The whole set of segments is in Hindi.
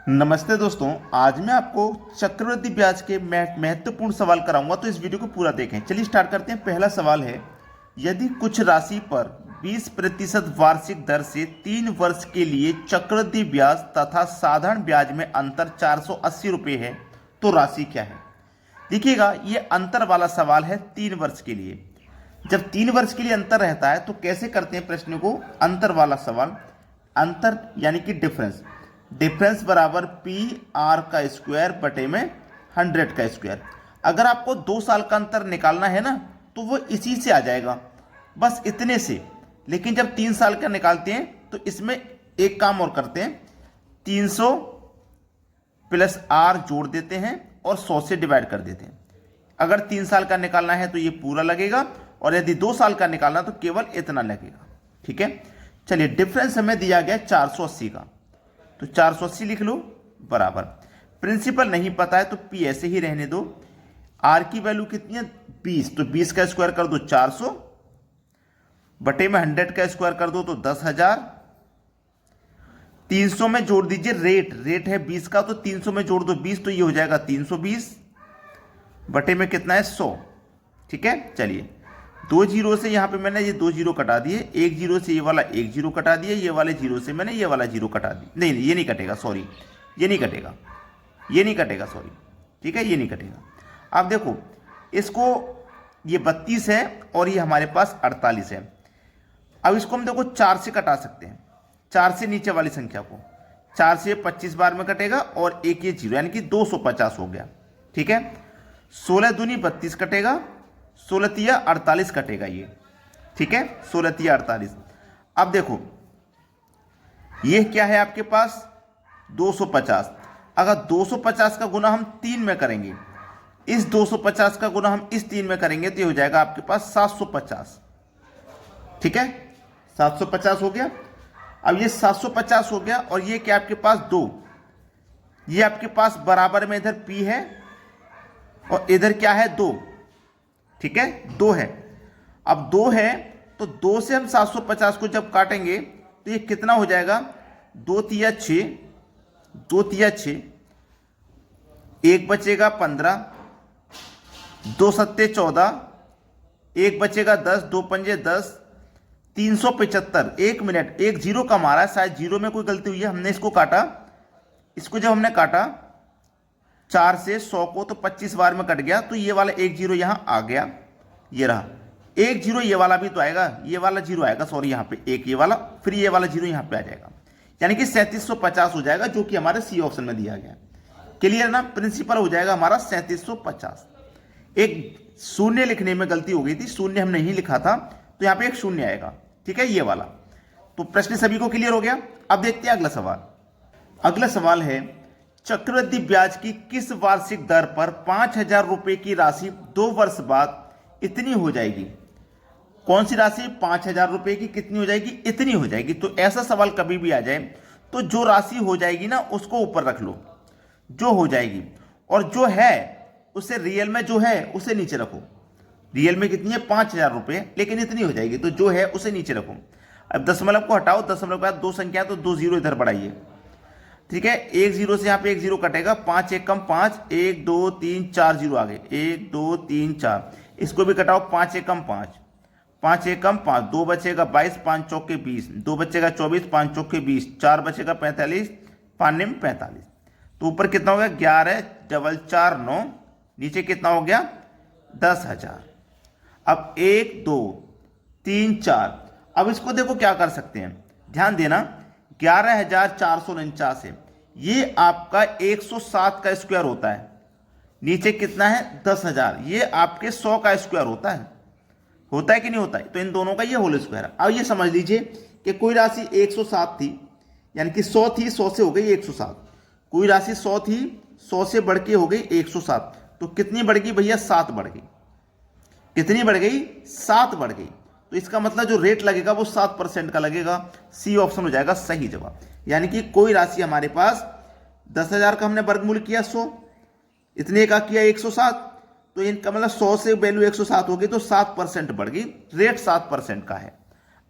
नमस्ते दोस्तों, आज मैं आपको चक्रवृद्धि ब्याज के महत्वपूर्ण सवाल कराऊंगा, तो इस वीडियो को पूरा देखें। चलिए स्टार्ट करते हैं। पहला सवाल है, यदि कुछ राशि पर 20% वार्षिक दर से 3 वर्ष के लिए चक्रवृद्धि ब्याज तथा साधारण ब्याज में अंतर 480 रुपये है, तो राशि क्या है? देखिएगा, ये अंतर वाला सवाल है 3 वर्ष के लिए। जब 3 वर्ष के लिए अंतर रहता है तो कैसे करते हैं प्रश्न को? अंतर वाला सवाल, अंतर यानी कि डिफरेंस बराबर पी आर का स्क्वायर बटे में 100 का स्क्वायर। अगर आपको 2 साल का अंतर निकालना है ना, तो वो इसी से आ जाएगा, बस इतने से। लेकिन जब 3 साल का निकालते हैं तो इसमें एक काम और करते हैं, 300 प्लस आर जोड़ देते हैं और 100 से डिवाइड कर देते हैं। अगर 3 साल का निकालना है तो ये पूरा लगेगा, और यदि 2 साल का निकालना तो केवल इतना लगेगा। ठीक है, चलिए डिफरेंस हमें दिया गया 480 का, तो 480 लिख लो बराबर। प्रिंसिपल नहीं पता है तो पी ऐसे ही रहने दो। आर की वैल्यू कितनी है? 20, तो 20 का स्क्वायर कर दो 400 बटे में 100 का स्क्वायर कर दो तो 10,000। 300 में जोड़ दीजिए, रेट है 20 का, तो 300 में जोड़ दो 20, तो ये हो जाएगा 320 बटे में कितना है? 100। ठीक है, चलिए 2 जीरो से यहां पे मैंने ये 2 जीरो कटा दिए, 1 जीरो से ये वाला 1 जीरो कटा दिए, ये वाले जीरो से मैंने ये वाला जीरो कटा दिया। नहीं, ये नहीं कटेगा, सॉरी, ये नहीं कटेगा, सॉरी। ठीक है, ये नहीं कटेगा। अब देखो, इसको ये 32 है और ये हमारे पास 48 है। अब इसको हम देखो 4 से कटा सकते हैं, 4 से नीचे वाली संख्या को। 4 से 25 बार में कटेगा और एक ये जीरो, यानी कि 250 हो गया। ठीक है, 16 दूनी 32 कटेगा, 16 तिया 48 कटेगा ये। ठीक है, 16 तिया 48। अब देखो, ये क्या है आपके पास? 250। अगर 250 का गुना हम 3 में करेंगे, इस 250 का गुना हम इस 3 में करेंगे, तो ये हो जाएगा आपके पास 750। ठीक है, 750 हो गया। अब ये 750 हो गया, और ये क्या आपके पास? 2। ये आपके पास बराबर में इधर P है और इधर क्या है? 2। ठीक है, 2 है। अब 2 है तो 2 से हम 750 को जब काटेंगे तो ये कितना हो जाएगा? 2 तिया 6, 2 तिया 6, 1 बचेगा 15, 2 सत्ते 14, 1 बचेगा 10, 2 पंजे 10, 375। 1 मिनट, एक जीरो का मारा है, शायद जीरो में कोई गलती हुई है, हमने इसको काटा। इसको जब हमने काटा 4 से 100 को, तो 25 बार में कट गया, तो ये वाला एक जीरो यहां आ गया, ये रहा एक जीरो। ये वाला भी तो आएगा, ये वाला जीरो आएगा, सॉरी, यहां पे एक ये वाला, फिर ये वाला जीरो यहां पे आ जाएगा, यानी कि 3750 हो जाएगा, जो कि हमारे सी ऑप्शन में दिया गया। क्लियर ना? प्रिंसिपल हो जाएगा हमारा 3750। एक शून्य लिखने में गलती हो गई थी, शून्य हमने नहीं लिखा था, तो यहां पे एक शून्य आएगा। ठीक है, ये वाला। तो प्रश्न सभी को क्लियर हो गया। अब देखते हैं अगला सवाल। अगला सवाल है, चक्रवृद्धि ब्याज की किस वार्षिक दर पर 5,000 रुपए की राशि 2 वर्ष बाद इतनी हो जाएगी? कौन सी राशि 5,000 रुपए की कितनी हो जाएगी? इतनी हो जाएगी। तो ऐसा सवाल कभी भी आ जाए तो जो राशि हो जाएगी ना, उसको ऊपर रख लो, जो हो जाएगी, और जो है उसे रियल में जो है उसे नीचे रखो। रियल में कितनी है? 5,000 रुपए, लेकिन इतनी हो जाएगी, तो जो है उसे नीचे रखो। अब दशमलव को हटाओ, दशमलव के बाद 2 संख्या, तो 2 जीरो इधर बढ़ाइए। ठीक है, 1 जीरो से यहां पे 1 जीरो कटेगा, 5 1 कम 5, 1 2 3 4 जीरो आ गए, 1 2 3 4। इसको भी कटाओ, 5 1 कम 5, 5 1 कम 5, 2 बचेगा 22, 5 चौके 20, 2 बचेगा 24, 5 चौके 20, 4 बचेगा 45, 5 निम 45। तो ऊपर कितना हो गया? 11 डबल 4 9, नीचे कितना हो गया? 10,000। अब 1 2 3 4। अब इसको देखो क्या कर सकते हैं, ध्यान देना, 11,449 है, ये आपका 107 का स्क्वायर होता है। नीचे कितना है? 10,000, ये आपके 100 का स्क्वायर होता है कि नहीं होता है? तो इन दोनों का ये होल स्क्वायर। अब ये समझ लीजिए कि कोई राशि 107 थी, यानी कि 100 थी, 100 से हो गई 107। कोई राशि 100 थी, 100 से बढ़ के हो गई 107, तो कितनी बढ़ गई भैया? 7 बढ़ गई। कितनी बढ़ गई? 7 बढ़ गई। तो इसका मतलब जो रेट लगेगा वो 7% का लगेगा। सी ऑप्शन हो जाएगा सही जवाब। यानी कि कोई राशि हमारे पास 10,000 का हमने वर्गमूल किया 100, इतने का किया 107, तो इनका मतलब 100 से वैल्यू 107 होगी, तो 7% बढ़ गई, रेट 7% का है।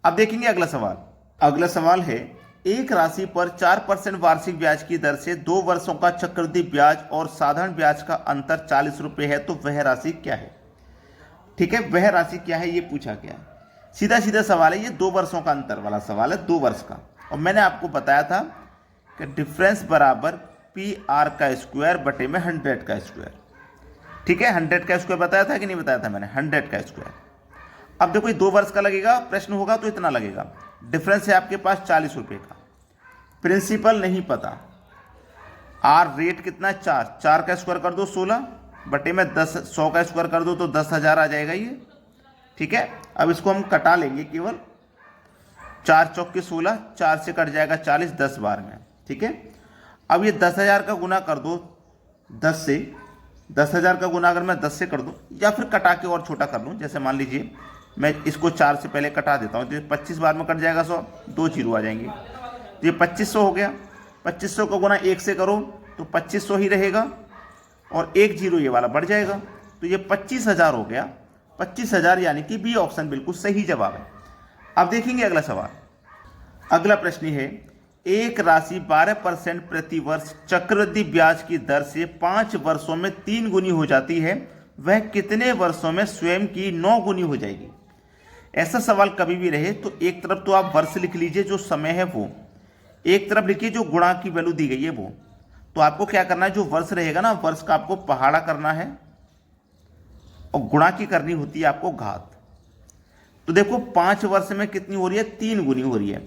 अब देखेंगे अगला सवाल। अगला सवाल है, एक राशि पर 4% वार्षिक ब्याज की दर से 2 वर्षों का चक्रवृद्धि ब्याज और साधारण ब्याज का अंतर 40 रुपये है, तो वह राशि क्या है? ठीक है, वह राशि क्या है ये पूछा गया है। सीधा सीधा सवाल है, ये 2 वर्षों का अंतर वाला सवाल है, 2 वर्ष का। और मैंने आपको बताया था कि डिफरेंस बराबर पी आर का स्क्वायर बटे में 100 का स्क्वायर। ठीक है, 100 का स्क्वायर बताया था कि नहीं बताया था मैंने? 100 का स्क्वायर। अब देखो ये 2 वर्ष का लगेगा, प्रश्न होगा तो इतना लगेगा। डिफरेंस है आपके पास 40 रुपये का। प्रिंसिपल नहीं पता, आर रेट कितना है? 4 का स्क्वायर कर दो 16 बटे में 10, 100 का स्क्वायर कर दो तो 10,000 आ जाएगा ये। ठीक है, अब इसको हम कटा लेंगे, केवल 4 चौके 16, 4 से कट जाएगा 40, 10 बार में। ठीक है, अब ये 10,000 का गुना कर दो 10 से, 10,000 का गुना अगर मैं 10 से कर दूं या फिर कटा के और छोटा कर लूं, जैसे मान लीजिए मैं इसको 4 से पहले कटा देता हूं, तो 25 बार में कट जाएगा 100, 2 जीरो आ जाएंगे, तो ये 2500 हो गया। 2500 का गुना 1 से करो तो 2500 ही रहेगा और 1 जीरो ये वाला बढ़ जाएगा, तो ये 25,000 हो गया। 25,000 यानी कि बी ऑप्शन बिल्कुल सही जवाब है। अब देखेंगे अगला सवाल। अगला प्रश्न है, एक राशि 12% प्रति वर्ष चक्रवृद्धि ब्याज की दर से 5 वर्षों में 3 गुनी हो जाती है, वह कितने वर्षों में स्वयं की 9 गुनी हो जाएगी? ऐसा सवाल कभी भी रहे तो एक तरफ तो आप वर्ष लिख लीजिए जो समय है वो, एक तरफ लिखिए जो गुणा की वैल्यू दी गई है वो। तो आपको क्या करना है, जो वर्ष रहेगा ना, वर्ष का आपको पहाड़ा करना है और गुणा की करनी होती है आपको घात। तो देखो 5 वर्ष में कितनी हो रही है? 3 गुनी हो रही है।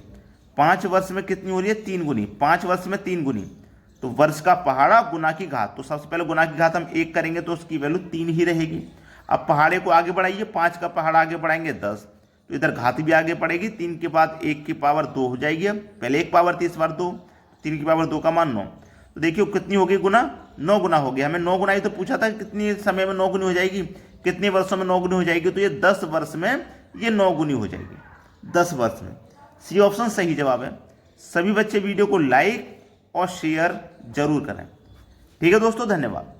5 वर्ष में कितनी हो रही है? 3 गुनी। 5 वर्ष में 3 गुनी, तो वर्ष का पहाड़ा गुना की घात। तो सबसे पहले गुना की घात हम 1 करेंगे तो उसकी वैल्यू 3 ही रहेगी। अब पहाड़े को आगे बढ़ाइए, 5 का पहाड़ा आगे बढ़ाएंगे 10, तो इधर घात भी आगे पड़ेगी। 3 के बाद 1 की पावर 2 हो जाएगी। अब पहले 1 पावर थी, इस बार 2, 3 की पावर 2 का मान 9। तो देखिए कितनी हो गई गुना? 9 गुना हो गया। हमें 9 गुना ही तो पूछा था, कितनी समय में 9 गुनी हो जाएगी, कितने वर्षों में 9 गुनी हो जाएगी? तो ये 10 वर्ष में ये 9 गुनी हो जाएगी, 10 वर्ष में। सी ऑप्शन सही जवाब है। सभी बच्चे वीडियो को लाइक और शेयर जरूर करें। ठीक है दोस्तों, धन्यवाद।